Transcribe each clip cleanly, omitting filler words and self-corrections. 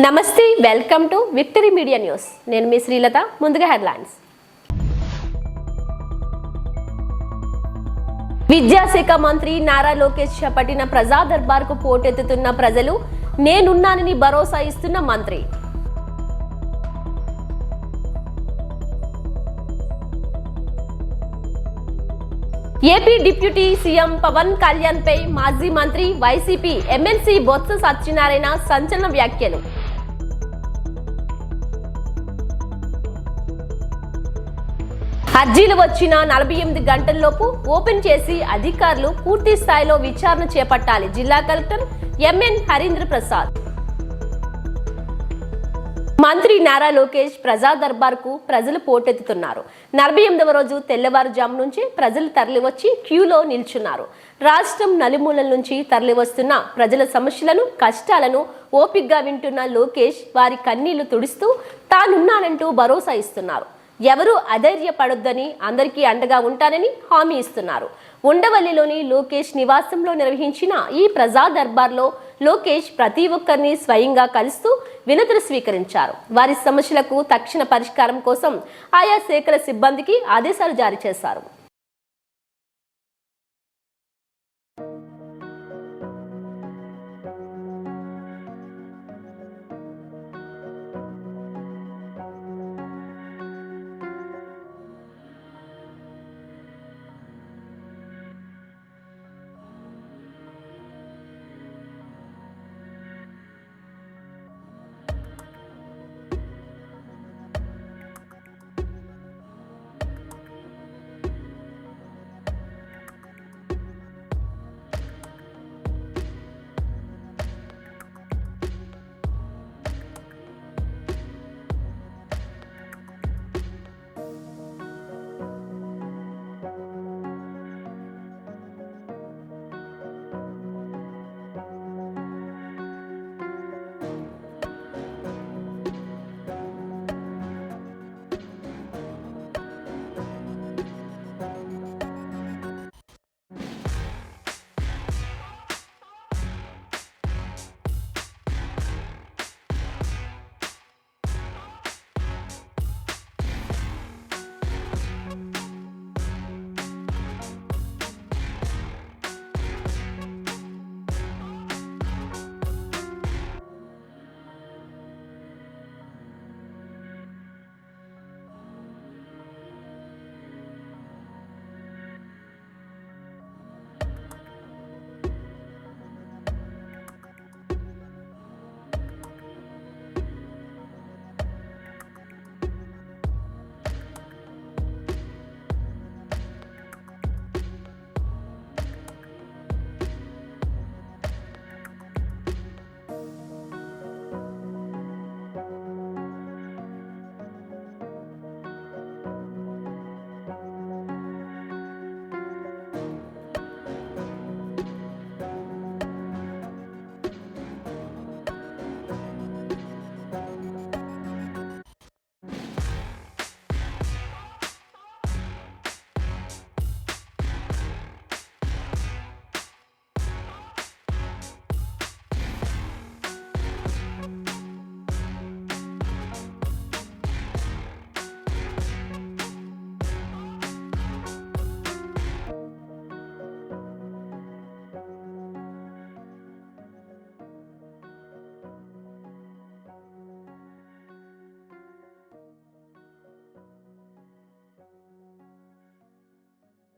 నమస్తే, welcome to victory media news. నేను మీ శ్రీలత. ముందుగా హెడ్లైన్స్. విద్యాశాఖ మంత్రి నారా లోకేష్ చేపట్టిన ప్రజా దర్బార్కు పోటెత్తుతున్న ప్రజలు, నేనున్నానని భరోసా ఇస్తున్న మంత్రి. AP deputy CM Pawan Kalyan పై మాజీ మంత్రి వైసీపీ ఎమ్మెల్సీ బొత్స సత్యనారాయణ సంచలన వ్యాఖ్యలు. అర్జీలు వచ్చిన 48 గంటల్లోపు ఓపెన్ చేసి అధికారులు పూర్తి స్థాయిలో విచారణ చేపట్టాలి. జిల్లా కలెక్టర్ ఎంఎన్ హరీంద్ర ప్రసాద్. మంత్రి నారా లోకేష్ ప్రజా దర్బార్కు ప్రజలు పోటెత్తుతున్నారు. 48వ రోజు తెల్లవారుజాము నుంచి ప్రజలు తరలివచ్చి క్యూలో నిల్చున్నారు. రాష్ట్రం నలుమూలల నుంచి తరలివస్తున్న ప్రజల సమస్యలను, కష్టాలను ఓపిగ్గా వింటున్న లోకేష్ వారి కన్నీళ్లు తుడుస్తూ తానున్నానంటూ భరోసా ఇస్తున్నారు. ఎవరూ అధైర్యపడొద్దని, అందరికీ అండగా ఉంటానని హామీ ఇస్తున్నారు. ఉండవల్లిలోని లోకేష్ నివాసంలో నిర్వహించిన ఈ ప్రజా దర్బార్లో లోకేష్ ప్రతి ఒక్కరిని స్వయంగా కలుస్తూ వినతులు స్వీకరించారు. వారి సమస్యలకు తక్షణ పరిష్కారం కోసం ఆయా శాఖల సిబ్బందికి ఆదేశాలు జారీ చేశారు.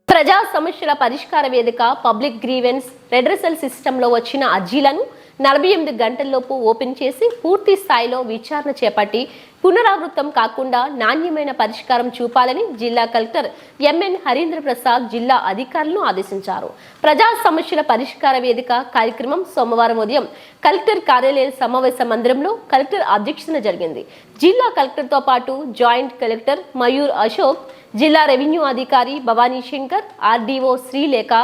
ప్రజా సమస్యల పరిష్కార వేదిక పబ్లిక్ గ్రీవెన్స్ రెడ్రెసల్ సిస్టంలో వచ్చిన అర్జీలను 48 గంటల్లోపు ఓపెన్ చేసి పూర్తి స్థాయిలో విచారణ చేపట్టి పునరావృతం కాకుండా నాణ్యమైన పరిష్కారం చూపాలని జిల్లా కలెక్టర్ ఎంఎన్ హరీంద్ర ప్రసాద్ జిల్లా అధికారులను ఆదేశించారు. ప్రజా సమస్యల పరిష్కార వేదిక కార్యక్రమం సోమవారం ఉదయం కలెక్టర్ కార్యాలయ సమావేశ మందిరంలో కలెక్టర్ అధ్యక్షతన జరిగింది. జిల్లా కలెక్టర్తో పాటు జాయింట్ కలెక్టర్ మయూర్ అశోక్, జిల్లా రెవెన్యూ అధికారి Bhavani Shankar, RDO Srilekha,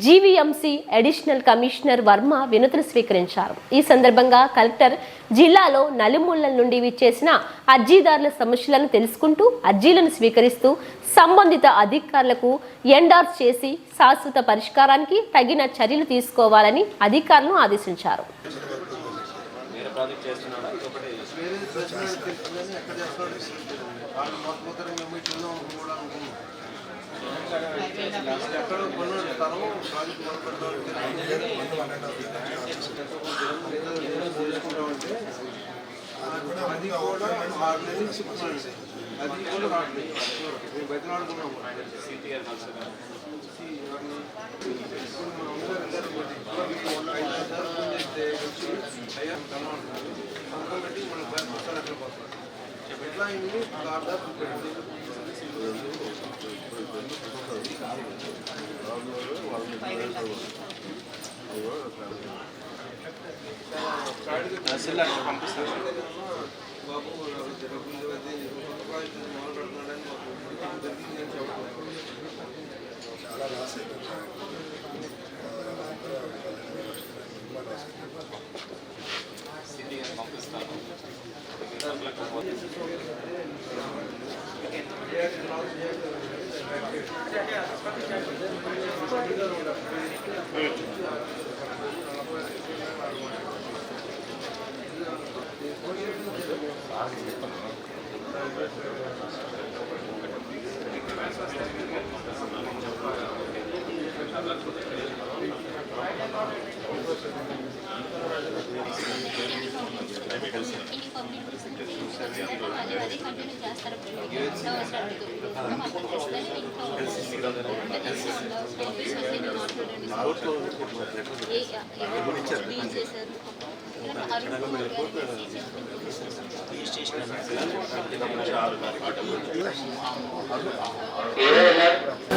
GVMC additional commissioner Varma వినతులు స్వీకరించారు. ఈ సందర్భంగా కలెక్టర్ జిల్లాలో నలుమూలల నుండి విచ్చేసిన అర్జీదారుల సమస్యలను తెలుసుకుంటూ అర్జీలను స్వీకరిస్తూ సంబంధిత అధికారులకు ఎండార్స్ చేసి శాశ్వత పరిష్కారానికి తగిన చర్యలు తీసుకోవాలని అధికారులను ఆదేశించారు. ఎక్కడో కొన్నాడు స్థలం చేసుకుంటామంటే అది కూడా 6 నెలలు చెప్తున్నాడు. అది కూడా రావట్లేదు. మేము బయటలాడుకున్నాము. అనుకోబట్టి మన పుస్తకాలు ఎక్కడ పోతాం ఎట్లా అయింది దాదాపు పంపిస్తాను బాబు మొదలు పెడుతున్నాడని చాలా లాస్ పంపిస్తాను.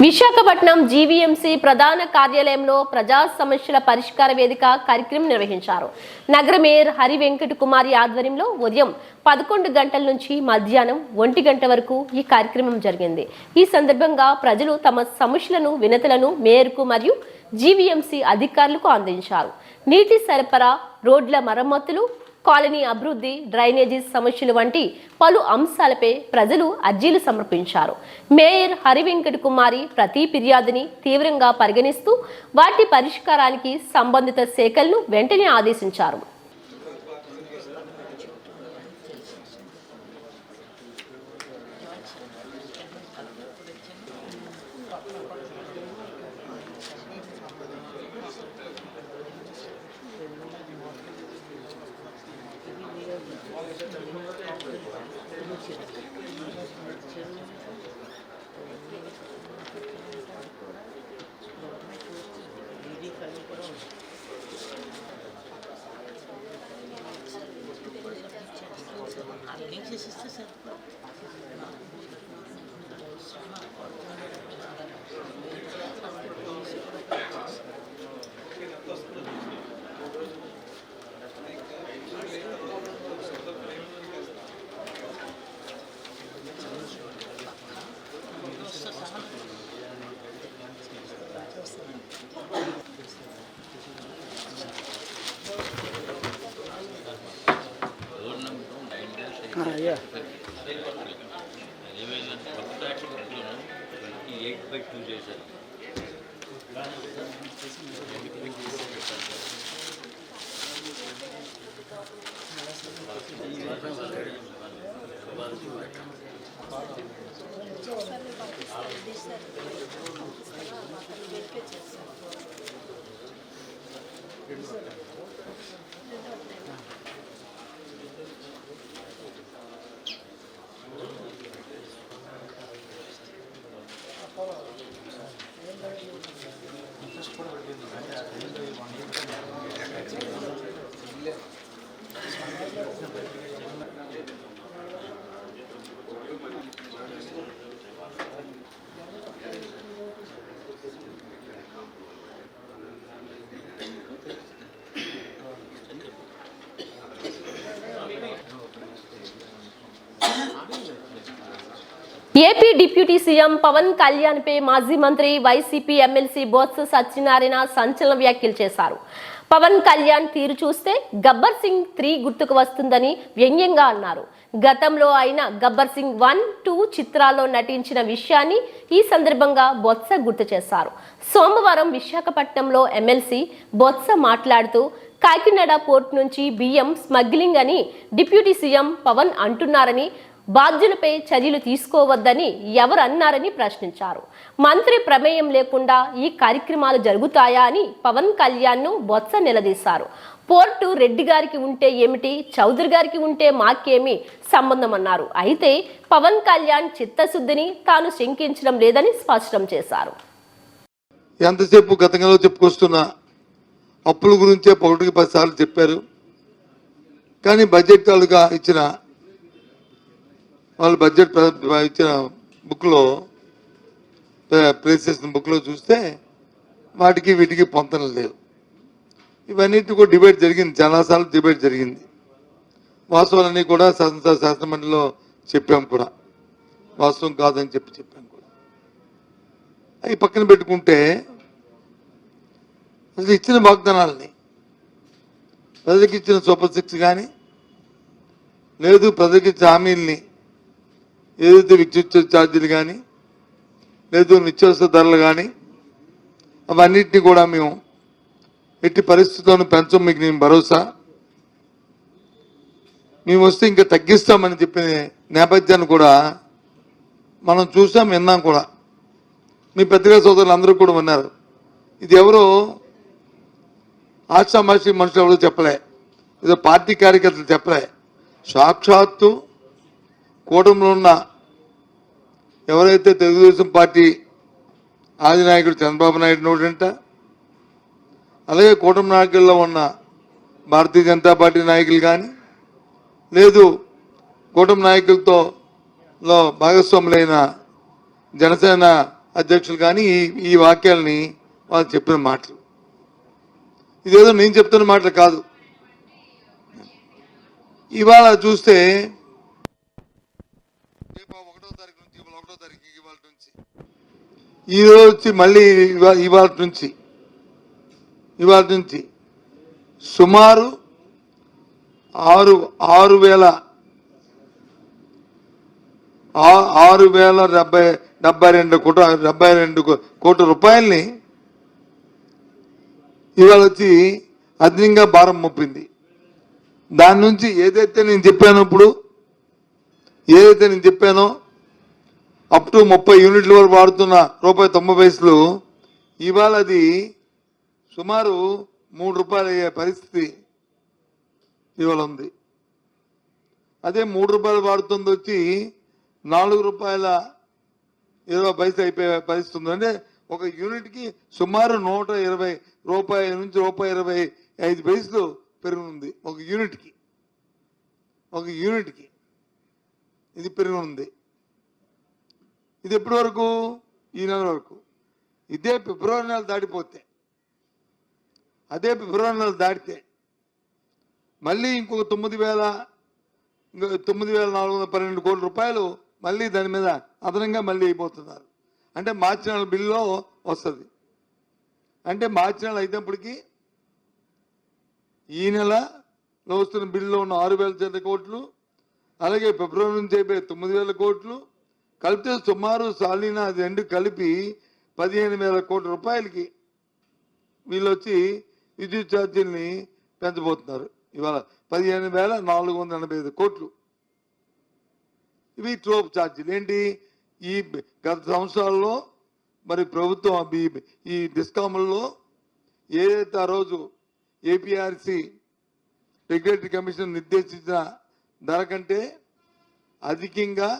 విశాఖపట్నం జీవీఎంసీ ప్రధాన కార్యాలయంలో ప్రజా సమస్యల పరిష్కార వేదిక కార్యక్రమం నిర్వహించారు. నగర మేయర్ హరి వెంకట కుమారి ఆధ్వర్యంలో ఉదయం 11 గంటల నుంచి మధ్యాహ్నం 1 గంట వరకు ఈ కార్యక్రమం జరిగింది. ఈ సందర్భంగా ప్రజలు తమ సమస్యలను వినతులను మేయర్కు మరియు జీవీఎంసీ అధికారులకు అందించారు. నీటి సరఫరా, రోడ్ల మరమ్మతులు, కాలనీ అభివృద్ధి, డ్రైనేజీ సమస్యలు వంటి పలు అంశాలపై ప్రజలు అర్జీలు సమర్పించారు. మేయర్ హరి వెంకట కుమారి ప్రతి ఫిర్యాదుని తీవ్రంగా పరిగణిస్తూ వాటి పరిష్కారానికి సంబంధిత శాఖలను వెంటనే ఆదేశించారు. Yeah. 28/2 చేశారు. AP deputy CM Pawan Kalyan పై మాజీ మంత్రి వైసీపీ ఎమ్మెల్సీ బొత్స సత్యనారాయణ సంచలన వ్యాఖ్యలు చేశారు. పవన్ కళ్యాణ్ తీరు చూస్తే గబ్బర్ సింగ్ 3 గుర్తుకు వస్తుందని వ్యంగ్యంగా అన్నారు. గతంలో ఆయన గబ్బర్ సింగ్ 1, 2 చిత్రాల్లో నటించిన విషయాన్ని ఈ సందర్భంగా బొత్స గుర్తు చేశారు. సోమవారం విశాఖపట్నంలో ఎమ్మెల్సీ బొత్స మాట్లాడుతూ కాకినాడ పోర్ట్ నుంచి బియ్యం స్మగ్లింగ్ అని డిప్యూటీ సీఎం పవన్ అంటున్నారని, బాధ్యులపై చర్యలు తీసుకోవద్దని ఎవరు అన్నారని ప్రశ్నించారు. మంత్రి ప్రమేయం లేకుండా ఈ కార్యక్రమాలు జరుగుతాయా అని పవన్ కళ్యాణ్ను బొత్స నిలదీశారు. పోర్టు రెడ్డి గారికి ఉంటే ఏమిటి, చౌదరి గారికి ఉంటే మాకేమి సంబంధం అన్నారు. అయితే పవన్ కళ్యాణ్ చిత్తశుద్ధిని తాను శంకించడం లేదని స్పష్టం చేశారు. ఎంతసేపు గతంలో చెప్పుకొస్తున్న అప్పుల గురించే 1-10 సార్లు చెప్పారు. కానీ బడ్జెట్ తాలూకా ఇచ్చిన వాళ్ళు బడ్జెట్ ఇచ్చిన బుక్లో ప్లేస్ చేసిన బుక్లో చూస్తే వాటికి వీటికి పొంతన లేవు. ఇవన్నిటి కూడా డిబేట్ జరిగింది, చాలాసార్లు డిబేట్ జరిగింది. వాస్తవాలన్నీ కూడా శాసనమండలిలో చెప్పాం కూడా, వాస్తవం కాదని చెప్పాం కూడా. అవి పక్కన పెట్టుకుంటే అసలు ఇచ్చిన వాగ్దానాలని, ప్రజలకు ఇచ్చిన సూపర్ సిక్స్ కానీ లేదు ప్రజలకు ఇచ్చిన హామీల్ని, ఏదైతే విద్యుత్ ఛార్జీలు కానీ లేదు నిత్యావసర ధరలు కానీ అవన్నిటిని కూడా మేము ఎట్టి పరిస్థితుల్లోనూ పెంచం, మీకు నేను భరోసా. మేము వస్తే ఇంకా తగ్గిస్తామని చెప్పిన నేపథ్యాన్ని కూడా మనం చూసాం, విన్నాం కూడా. మీ పత్రికా సోదరులు అందరూ కూడా ఉన్నారు. ఇది ఎవరో ఆశామాషి మనుషులు ఎవరో చెప్పలే, ఏదో పార్టీ కార్యకర్తలు చెప్పలే. సాక్షాత్తు కూటమిలో ఉన్న ఎవరైతే తెలుగుదేశం పార్టీ ఆది నాయకుడు చంద్రబాబు నాయుడు నోటంట, అలాగే కూటమి నాయకుల్లో ఉన్న భారతీయ జనతా పార్టీ నాయకులు కానీ లేదు కూటమి నాయకులతో భాగస్వాములైన జనసేన అధ్యక్షులు కానీ ఈ వాక్యాలని వాళ్ళు చెప్పిన మాటలు. ఇదేదో నేను చెప్తున్న మాటలు కాదు. ఇవాళ చూస్తే 1వ తారీఖు నుంచి ఈరోజు వచ్చి మళ్ళీ ఇవాళ నుంచి సుమారు 6,072 కోట్ల రూపాయల్ని ఇవాళ వచ్చి అదనంగా భారం మోపింది. దాని నుంచి ఏదైతే నేను చెప్పానో అప్ టు 30 యూనిట్ల వరకు వాడుతున్న ₹90 ఇవాళ అది సుమారు ₹3 అయ్యే పరిస్థితి ఇవాళ ఉంది. అదే ₹3 వాడుతుంది వచ్చి ₹4.20 అయిపోయే పరిస్థితి ఉంది. అంటే ఒక యూనిట్కి సుమారు ₹120 నుంచి ₹1.25 పెరుగుతుంది. ఒక యూనిట్కి ఇది పెరుగుతుంది. ఇది ఎప్పటి వరకు? ఈ నెల వరకు. ఇదే ఫిబ్రవరి నెల దాటిపోతే, అదే ఫిబ్రవరి నెల దాటితే మళ్ళీ ఇంకొక 9,412 కోట్ల రూపాయలు మళ్ళీ దాని మీద అదనంగా మళ్ళీ అయిపోతున్నారు. అంటే మార్చి నెల బిల్లులో వస్తుంది. అంటే మార్చి నెల అయినప్పటికీ ఈ నెలలో వస్తున్న బిల్లులో ఉన్న 6,000 కోట్లు, అలాగే ఫిబ్రవరి నుంచి అయిపోయి 9,000 కోట్లు కలిపితే సుమారు సాలీనా అది రెండు కలిపి 15,000 కోట్ల రూపాయలకి వీళ్ళు వచ్చి విద్యుత్ ఛార్జీల్ని పెంచబోతున్నారు. ఇవాళ 15,485 కోట్లు. ఇవి ట్రోప్ ఛార్జీలు. ఏంటి? ఈ గత సంవత్సరాల్లో మరి ప్రభుత్వం ఈ డిస్కామ్లలో ఏదైతే ఆ రోజు ఏపీఆర్సీ రెగ్యులేటరీ కమిషన్ నిర్దేశించిన ధర కంటే అధికంగా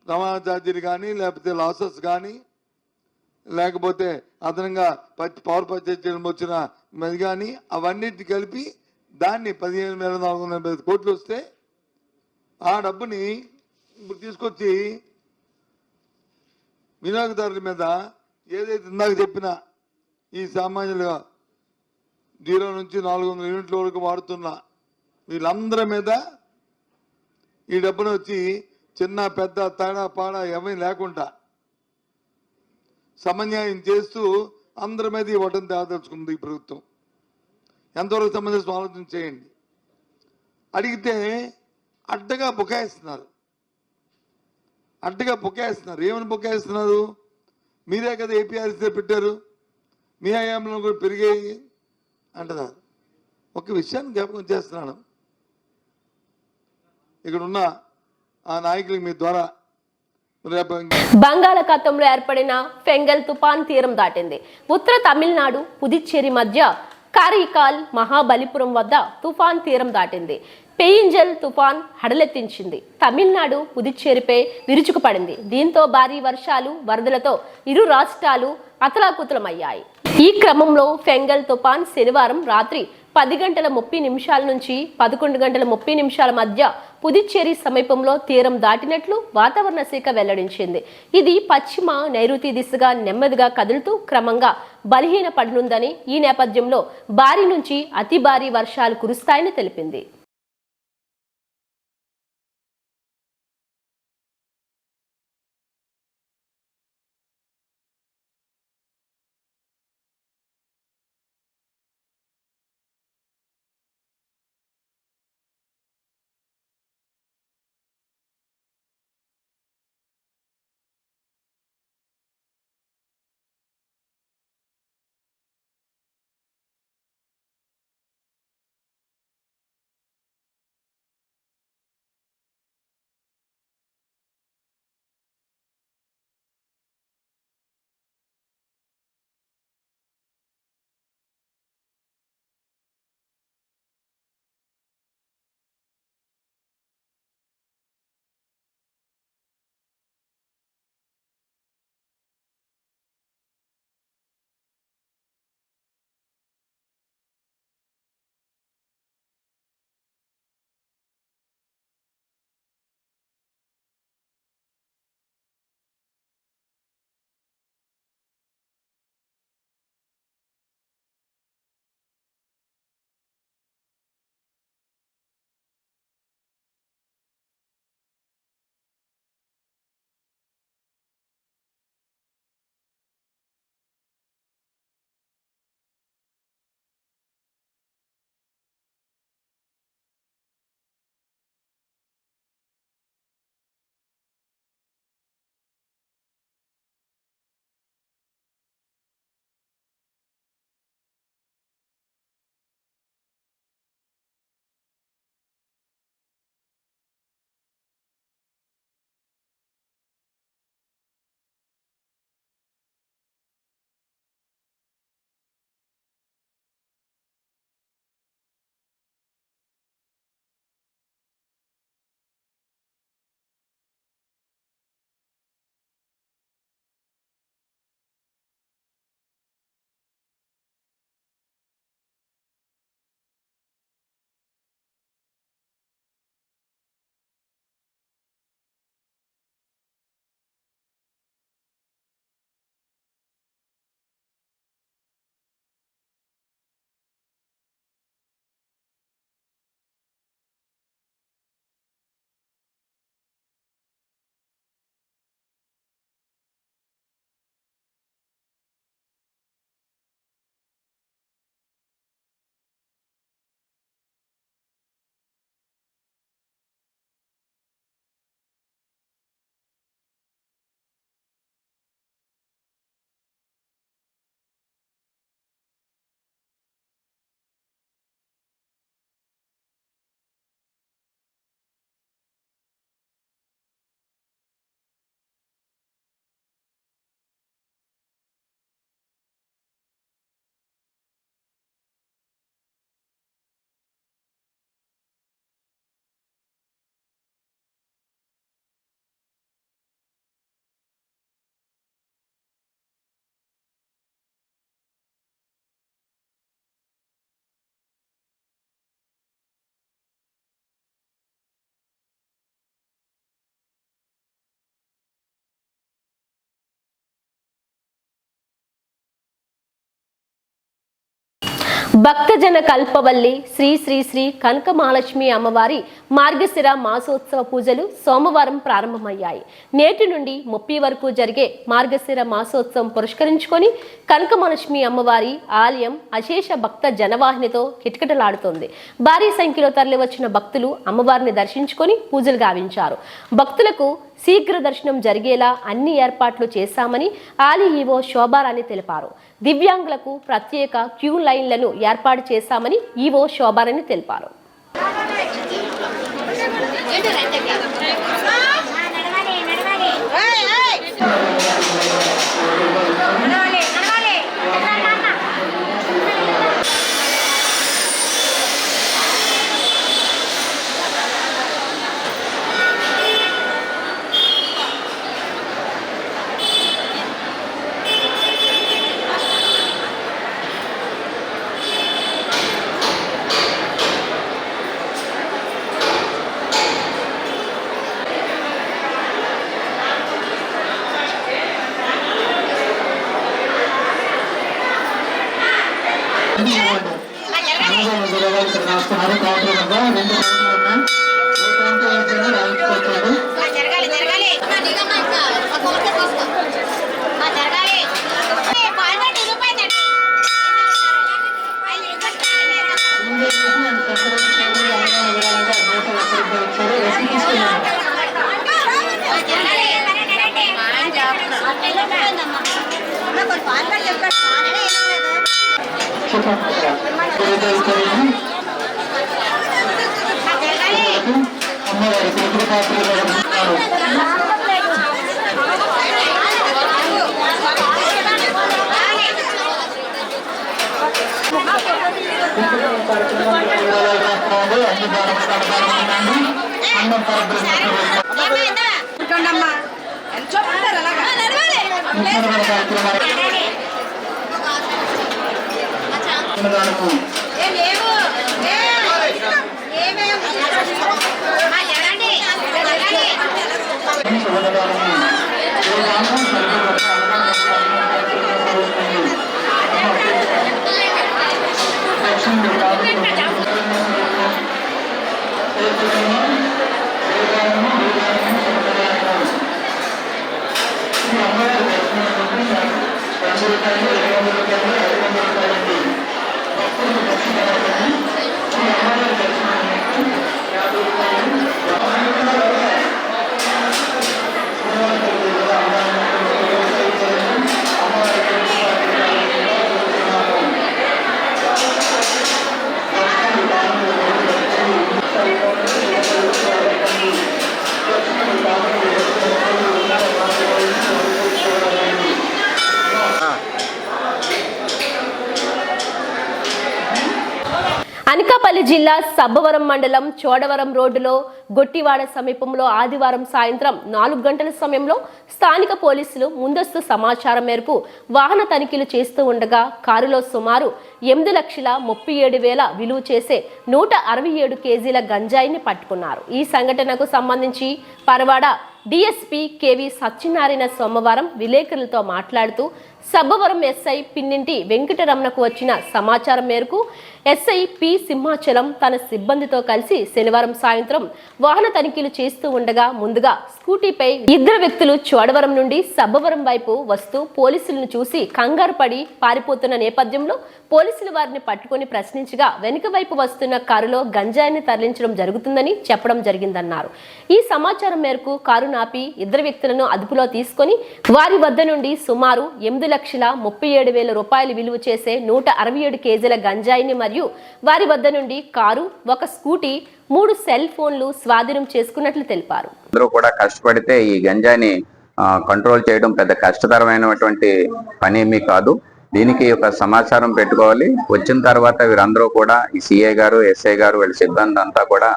రవాణా ఛార్జీలు కానీ లేకపోతే లాసెస్ కానీ లేకపోతే అదనంగా పవర్ పర్చేజ్ చేయడం వచ్చిన అది కానీ అవన్నిటిని కలిపి దాన్ని 15,485 కోట్లు వస్తే ఆ డబ్బుని ఇప్పుడు తీసుకొచ్చి వినియోగదారుల మీద ఏదైతే ఇందాక చెప్పిన ఈ సామాన్యులుగా 0 నుంచి 400 యూనిట్ల వరకు వాడుతున్న వీళ్ళందరి మీద ఈ డబ్బును వచ్చి చిన్న పెద్ద తేడా పాడా ఏమీ లేకుండా సమన్యాయం చేస్తూ అందరి మీద ఈ వటం తేదలుచుకుంది ఈ ప్రభుత్వం. ఎంతవరకు సంబంధించిన ఆలోచన చేయండి. అడిగితే అడ్డగా బుకాయిస్తున్నారు. ఏమని బుకాయిస్తున్నారు? మీరే కదా ఏపీఆర్సీ పెట్టారు, మీ హయాంలో కూడా పెరిగాయి అంటున్నారు. ఒక విషయాన్ని జ్ఞాపకం చేస్తున్నాను. ఇక్కడ ఉన్న ఆ నాయకులకి మీ ద్వారా బంగాళాఖాతంలో ఏర్పడిన ఫెంగల్ తుఫాన్ తీరం దాటింది. ఉత్తర తమిళనాడు పుదుచ్చేరి మధ్య కారైకాల్ మహాబలిపురం వద్ద తుఫాన్ తీరం దాటింది. పెయింజల్ తుఫాన్ హడలెత్తించింది. తమిళనాడు పుదుచ్చేరిపై విరుచుకుపడింది. దీంతో భారీ వర్షాలు వరదలతో ఇరు రాష్ట్రాలు అతలాకుతలమయ్యాయి. ఈ క్రమంలో ఫెంగల్ తుఫాన్ శనివారం రాత్రి 10:30 నుంచి 11:30 మధ్య పుదుచ్చేరి సమీపంలో తీరం దాటినట్లు వాతావరణ శాఖ వెల్లడించింది. ఇది పశ్చిమ నైరుతి దిశగా నెమ్మదిగా కదులుతూ క్రమంగా బలహీనపడనుందని, ఈ నేపథ్యంలో భారీ నుంచి అతి భారీ వర్షాలు కురుస్తాయని తెలిపింది. భక్తజన కల్పవల్లి శ్రీ శ్రీ శ్రీ కనక మహాలక్ష్మి అమ్మవారి మార్గశిర మాసోత్సవ పూజలు సోమవారం ప్రారంభమయ్యాయి. నేటి నుండి 30 వరకు జరిగే మార్గశిర మాసోత్సవం పురస్కరించుకొని కనకమహాలక్ష్మి అమ్మవారి ఆలయం అశేష భక్త జనవాహినితో కిటకిటలాడుతోంది. భారీ సంఖ్యలో తరలివచ్చిన భక్తులు అమ్మవారిని దర్శించుకొని పూజలు గావించారు. భక్తులకు శీఘ్ర దర్శనం జరిగేలా అన్ని ఏర్పాట్లు చేశామని ఆలయ ఈవో శోభారాణి తెలిపారు. దివ్యాంగులకు ప్రత్యేక క్యూ లైన్లను ఏర్పాటు చేశామని ఈవో శోభారాణి తెలిపారు. అనకాపల్లి జిల్లా సబ్బవరం మండలం చోడవరం రోడ్డులో గొట్టివాడ సమీపంలో ఆదివారం సాయంత్రం 4 గంటల సమయంలో స్థానిక పోలీసులు ముందస్తు సమాచారం మేరకు వాహన తనిఖీలు చేస్తూ ఉండగా కారులో సుమారు 8,37,000 విలువ చేసే 167 కేజీల గంజాయిని పట్టుకున్నారు. ఈ సంఘటనకు సంబంధించి పరవాడ డిఎస్పీ కేవి సత్యనారాయణ సోమవారం విలేకరులతో మాట్లాడుతూ సబ్బవరం ఎస్ఐ పిన్నింటి వెంకటరమణకు వచ్చిన సమాచారం మేరకు ఎస్ఐ పి సింహాచలం తన సిబ్బందితో కలిసి శనివారం సాయంత్రం వాహన తనిఖీలు చేస్తూ ఉండగా ముందుగా స్కూటీపై 2 వ్యక్తులు చోడవరం నుండి సబ్బవరం వైపు వస్తూ పోలీసులను చూసి కంగారు పడి పారిపోతున్న నేపథ్యంలో పోలీసులు వారిని పట్టుకుని ప్రశ్నించగా వెనుక వైపు వస్తున్న కారులో గంజాయిని తరలించడం జరుగుతుందని చెప్పడం జరిగిందన్నారు. ఈ సమాచారం మేరకు కారు నాపి 2 వ్యక్తులను అదుపులో తీసుకొని వారి వద్ద నుండి సుమారు 8,37,000 రూపాయలు విలువ చేసే 167 కేజీల గంజాయిని మరియు వారి వద్ద నుండి కారు, 1 స్కూటీ, 3 సెల్ ఫోన్లు స్వాధీనం చేసుకున్నట్లు తెలిపారు. అందరూ కూడా కష్టపడితే ఈ గంజాయిని కంట్రోల్ చేయడం పెద్ద కష్టతరమైనటువంటి పని ఏమీ కాదు. దీనికి ఒక సమాచారం పెట్టుకోవాలి. వచ్చిన తర్వాత వీరందరూ కూడా ఈ సిఐ గారు, ఎస్ఐ గారు, వీళ్ళ సిబ్బంది అంతా కూడా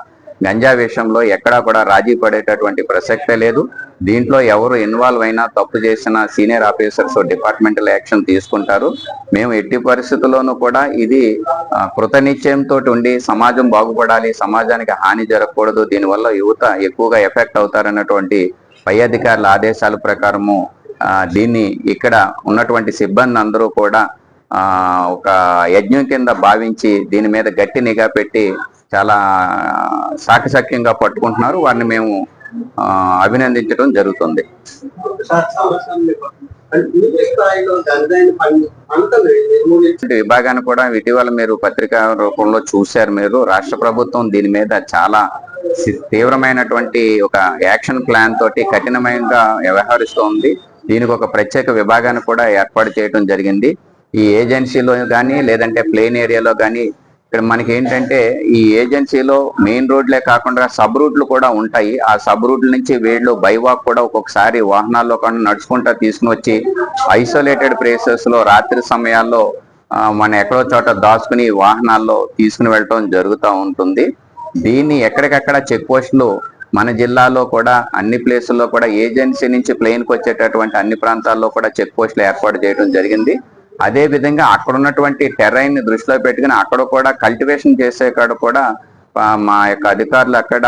గంజా విషయంలో ఎక్కడా కూడా రాజీ పడేటటువంటి ప్రసక్తే లేదు. దీంట్లో ఎవరు ఇన్వాల్వ్ అయినా, తప్పు చేసిన సీనియర్ ఆఫీసర్స్ డిపార్ట్మెంటల్ యాక్షన్ తీసుకుంటారు. మేము ఎట్టి పరిస్థితుల్లోనూ కూడా ఇది కృతనిశ్చయంతో ఉండి సమాజం బాగుపడాలి, సమాజానికి హాని జరగకూడదు, దీనివల్ల యువత ఎక్కువగా ఎఫెక్ట్ అవుతారన్నటువంటి పై అధికారుల ఆదేశాల ప్రకారము దీన్ని ఇక్కడ ఉన్నటువంటి సిబ్బంది అందరూ కూడా ఒక యజ్ఞం కింద భావించి దీని మీద గట్టి నిఘా పెట్టి చాలా సాకసక్యంగా పట్టుకుంటున్నారు. వారిని మేము అభినందించడం జరుగుతుంది. విభాగాన్ని కూడా ఇటీవల మీరు పత్రికా రూపంలో చూశారు. మీరు రాష్ట్ర ప్రభుత్వం దీని మీద చాలా తీవ్రమైనటువంటి ఒక యాక్షన్ ప్లాన్ తోటి కఠినమైనగా వ్యవహరిస్తోంది. దీనికి ఒక ప్రత్యేక విభాగాన్ని కూడా ఏర్పాటు చేయడం జరిగింది. ఈ ఏజెన్సీలో కానీ లేదంటే ప్లేన్ ఏరియాలో కానీ ఇక్కడ మనకి ఏంటంటే ఈ ఏజెన్సీలో మెయిన్ రోడ్లే కాకుండా సబ్ రూట్లు కూడా ఉంటాయి. ఆ సబ్ రూట్ల నుంచి వీళ్ళు బైవాక్ కూడా ఒక్కొక్కసారి వాహనాల్లో కూడా నడుచుకుంటా తీసుకుని వచ్చి ఐసోలేటెడ్ ప్లేసెస్ లో రాత్రి సమయాల్లో మన ఎక్కడో చోట దాచుకుని వాహనాల్లో తీసుకుని వెళ్ళటం జరుగుతూ ఉంటుంది. దీన్ని ఎక్కడికక్కడ చెక్ పోస్టులు మన జిల్లాలో కూడా అన్ని ప్లేసుల్లో కూడా ఏజెన్సీ నుంచి ప్లేన్కి వచ్చేటటువంటి అన్ని ప్రాంతాల్లో కూడా చెక్ పోస్టులు ఏర్పాటు చేయడం జరిగింది. అదే విధంగా అక్కడ ఉన్నటువంటి టెర్రైన్ ని దృష్టిలో పెట్టుకుని అక్కడ కూడా కల్టివేషన్ చేసే కాడ కూడా మా యొక్క అధికారులు అక్కడ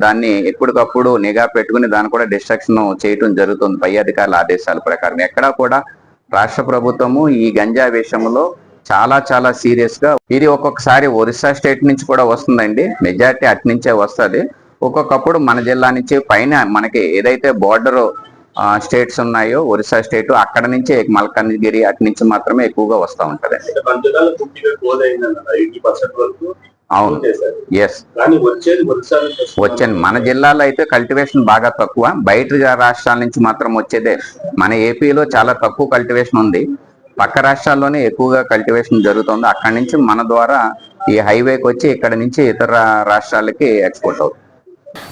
దాన్ని ఎప్పటికప్పుడు నిఘా పెట్టుకుని దాన్ని కూడా డిస్ట్రక్షన్ చేయటం జరుగుతుంది. పై అధికారుల ఆదేశాల ప్రకారం ఎక్కడా కూడా రాష్ట్ర ప్రభుత్వము ఈ గంజా విషయంలో చాలా సీరియస్ గా, ఇది ఒక్కొక్కసారి ఒరిస్సా స్టేట్ నుంచి కూడా వస్తుందండి, మెజారిటీ అటు నుంచే వస్తుంది. ఒక్కొక్కప్పుడు మన జిల్లా నుంచి పైన మనకి ఏదైతే బోర్డర్ స్టేట్స్ ఉన్నాయో ఒరిస్సా స్టేట్ అక్కడ నుంచి మల్కాజ్గిరి అటు నుంచి మాత్రమే ఎక్కువగా వస్తూ ఉంటది. అవును, ఎస్ వచ్చాను. మన జిల్లాలో అయితే కల్టివేషన్ బాగా తక్కువ, బయట రాష్ట్రాల నుంచి మాత్రం వచ్చేదే. మన ఏపీలో చాలా తక్కువ కల్టివేషన్ ఉంది, పక్క రాష్ట్రాల్లోనే ఎక్కువగా కల్టివేషన్ జరుగుతుంది. అక్కడి నుంచి మన ద్వారా ఈ హైవేకి వచ్చి ఇక్కడ నుంచి ఇతర రాష్ట్రాలకి ఎక్స్పోర్ట్ అవుతుంది.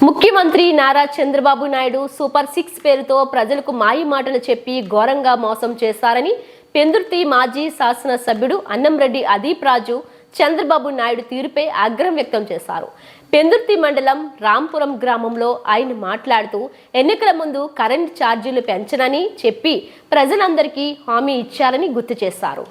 ముఖ్యమంత్రి నారా చంద్రబాబు నాయుడు సూపర్ 6 పేరుతో ప్రజలకు మాయ మాటలు చెప్పి ఘోరంగా మోసం చేశారని పెందుర్తి మాజీ శాసనసభ్యుడు అన్నంరెడ్డి అదీప్ రాజు చంద్రబాబు నాయుడు తీరుపై ఆగ్రహం వ్యక్తం చేశారు. పెందుర్తి మండలం రాంపురం గ్రామంలో ఆయన మాట్లాడుతూ ఎన్నికల ముందు కరెంట్ ఛార్జీలు పెంచనని చెప్పి ప్రజలందరికీ హామీ ఇచ్చారని గుర్తు చేశారు.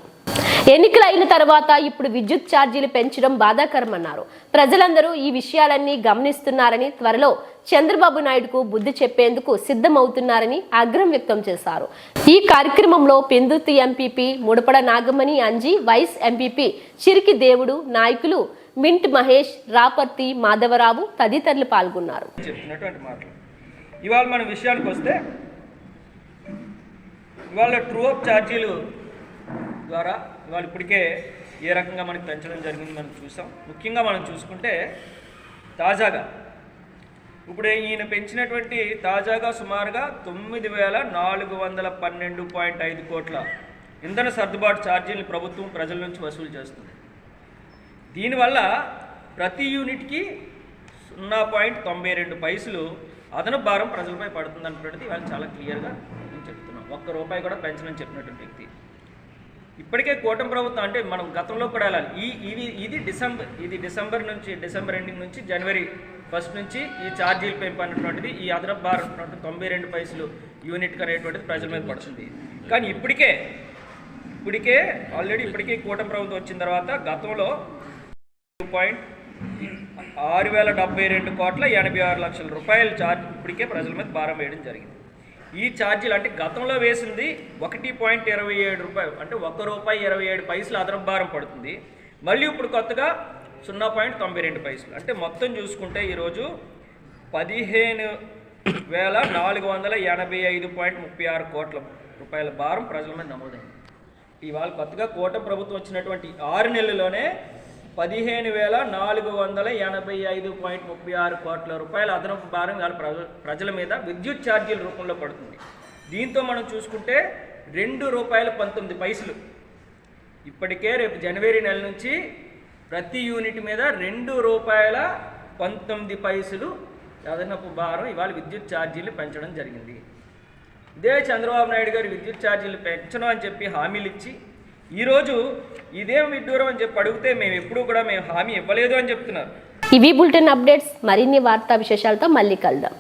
ఎన్నికలు అయిన తర్వాత ఇప్పుడు విద్యుత్ ఛార్జీలు పెంచడం బాధాకరమన్నారు. ప్రజలందరూ ఈ విషయాలన్నీ గమనిస్తున్నారని, త్వరలో చంద్రబాబు నాయుడుకు బుద్ధి చెప్పేందుకు సిద్ధమవుతున్నారని ఆగ్రహం వ్యక్తం చేశారు. ఈ కార్యక్రమంలో Pendurthi MPP Mudapada Nagamani Anji, vice MPP Chiriki Devudu, నాయకులు మింట్ మహేష్, రాపర్తి మాధవరావు తదితరులు పాల్గొన్నారు. ఇవాళ మన విషయానికి వస్తే ఇవాళ ట్రూ అప్ ఛార్జీలు ద్వారా ఇవాళ ఇప్పటికే ఏ రకంగా మనకి పెంచడం జరిగింది మనం చూసాం. ముఖ్యంగా మనం చూసుకుంటే తాజాగా ఇప్పుడు ఈయన పెంచినటువంటి తాజాగా సుమారుగా 9,412.5 కోట్ల ఇంధన సర్దుబాటు ఛార్జీలను ప్రభుత్వం ప్రజల నుంచి వసూలు చేస్తుంది. దీనివల్ల ప్రతి యూనిట్కి 0.92 పైసలు అదనపు భారం ప్రజలపై పడుతుంది అన్నటువంటిది ఇవాళ చాలా క్లియర్గా నేను చెప్తున్నాం. ₹1 కూడా పెంచనని చెప్పినటువంటి వ్యక్తి ఇప్పటికే కూటమి ప్రభుత్వం, అంటే మనం గతంలో కూడా వెళ్ళాలి, ఇది డిసెంబర్ ఎండింగ్ నుంచి జనవరి 1 నుంచి ఈ ఛార్జీలు పెంపు అన్నటువంటిది, ఈ అదనపు భారం 92 పైసలు యూనిట్కి అనేటువంటిది ప్రజల మీద పడుతుంది. కానీ ఇప్పటికే ఇప్పటికే కూటమి ప్రభుత్వం వచ్చిన తర్వాత గతంలో 6,072,86 రూపాయల ఛార్జ్ ఇప్పటికే ప్రజల మీద భారం వేయడం జరిగింది. ఈ ఛార్జీలు అంటే గతంలో వేసింది 1.27 రూపాయలు, అంటే ₹1.27 అదనపు భారం పడుతుంది. మళ్ళీ ఇప్పుడు కొత్తగా 0.92 పైసలు, అంటే మొత్తం చూసుకుంటే ఈరోజు 15,485.36 కోట్ల రూపాయల భారం ప్రజల మీద నమోదైంది. ఇవాళ కొత్తగా కూటమి ప్రభుత్వం వచ్చినటువంటి 6 నెలల్లోనే 15,485.36 కోట్ల రూపాయల అదనపు భారం ప్రజల మీద విద్యుత్ ఛార్జీల రూపంలో పడుతుంది. దీంతో మనం చూసుకుంటే ₹2.19 ఇప్పటికే రేపు జనవరి నెల నుంచి ప్రతి యూనిట్ మీద ₹2.19 అదనపు భారం ఇవాళ విద్యుత్ ఛార్జీలు పెంచడం జరిగింది. ఇదే చంద్రబాబు నాయుడు గారు విద్యుత్ ఛార్జీలు పెంచను అని చెప్పి హామీలు ఇచ్చి ఈరోజు ఇదేం విడ్డూరం అని చెప్పి అడిగితే మేము ఎప్పుడూ కూడా హామీ ఇవ్వలేదు అని చెప్తున్నారు. ఇవి బులెటిన్ అప్డేట్స్. మరిన్ని వార్తా విశేషాలతో మళ్ళీ కలుద్దాం.